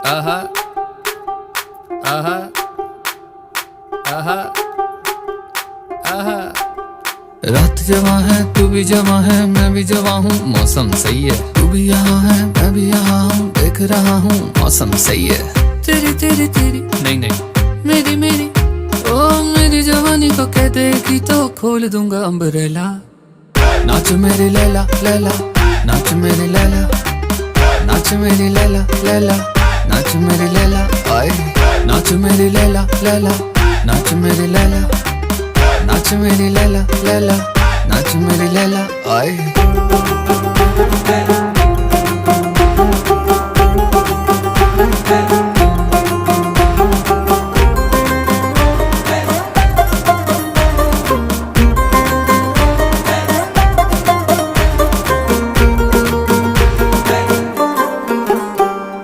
आहा आहा आहा आहा। रात जवां है तू भी जवां है मैं भी जवां हूँ, मौसम सही है। तू भी यहाँ है मैं भी यहाँ हूँ, देख रहा हूँ मौसम सही है। तेरी तेरी तेरी नहीं नहीं मेरी मेरी, ओ मेरी जवानी को कह देगी तो खोल दूंगा अम्ब्रेला। नाच मेरी लैला लैला, नाच मेरी लैला, नाच मेरी लैला लैला, नाच मेरी लैला आए। नाच मेरी लैला लैला, नाच मेरी लैला, नाच मेरी लैला लैला, नाच मेरी लैला आए।